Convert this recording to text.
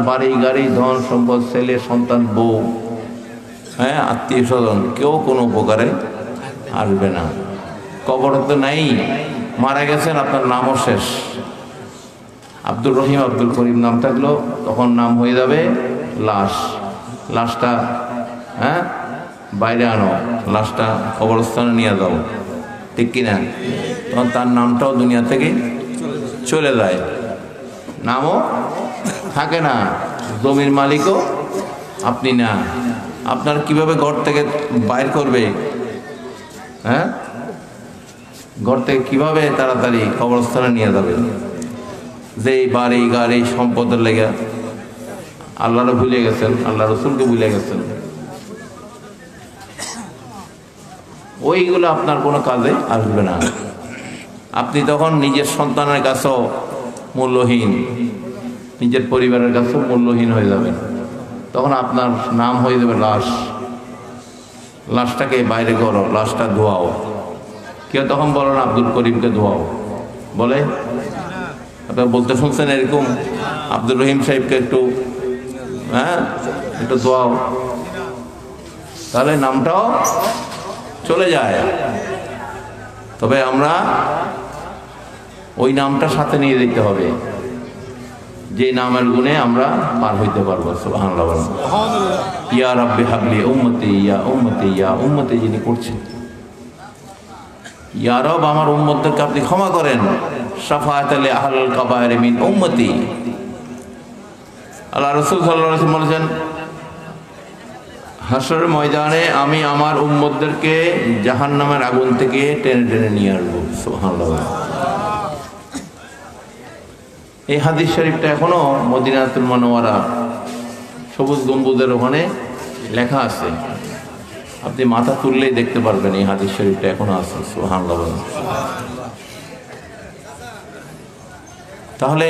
বাড়ি গাড়ি ধন সম্পদ ছেলে সন্তান বউ হ্যাঁ আত্মীয় স্বজন কেউ কোনো উপকারে আসবে না। কবর তো নাই, মারা গেছেন আপনার নামও শেষ। আব্দুর রহিম আব্দুল করিম নাম থাকলো তখন নাম হয়ে যাবে লাশ। লাশটা হ্যাঁ বাইরে আনো, লাশটা কবরস্থানে নিয়ে যাও, ঠিক কিনা? তখন তার নামটাও দুনিয়া থেকে চলে যায়, নামও থাকে না, জমির মালিকও আপনি না। আপনার কিভাবে ঘর থেকে বাইর করবে? হ্যাঁ ঘর থেকে কিভাবে তাড়াতাড়ি কবরস্থানে নিয়ে যাবে? যে বাড়ি গাড়ি সম্পদের লেগে আল্লাহরে ভুলে গেছেন, আল্লাহ রসুলকে ভুলে গেছেন, ওইগুলো আপনার কোনো কাজে আসবে না। আপনি তখন নিজের সন্তানের কাছেও মূল্যহীন, নিজের পরিবারের কাছেও মূল্যহীন হয়ে যাবেন। তখন আপনার নাম হয়ে যাবে লাশ। লাশটাকে বাইরে করো, লাশটা ধোয়াও। কেউ তখন বলো না আব্দুল করিমকে ধোয়াও, বলে? আপনারা বলতে শুনছেন এরকম? আব্দুর রহিম সাহেবকে একটু হ্যাঁ একটু ধোয়াও, তাহলে নামটাও চলে যায়। তবে আমরা ওই নামটা সাথে নিয়ে যেতে হবে, যে নামের গুণে আমরা পার হইতে পারবো। সুবহানাল্লাহ। ইয়া রাব্বি হাবলি উম্মতি ইয়া উম্মতি ইয়া উম্মতি, যিনি করছেন ইয়া রব আমার উম্মতদেরকে আপনি ক্ষমা করেন, শাফাআতাল আহলিল কাবায়ের মিন উম্মতি। আল্লাহ রাসূল সাল্লাল্লাহু আলাইহি ওয়াসাল্লাম বলেছেন, হাসরের ময়দানে আমি আমার উম্মতদেরকে জাহান্নামের আগুন থেকে টেনে টেনে নিয়ে আসবো। সুবহানাল্লাহ। এই হাদিস শরীফটা এখনো মদিনাতুল মুনাওয়ারা সবুজ গম্বুজের ওখানে লেখা আছে, আপনি মাথা তুললেই দেখতে পারবেন এই হাদিস শরীফটা এখনো আছে। সুবহানাল্লাহ। তাহলে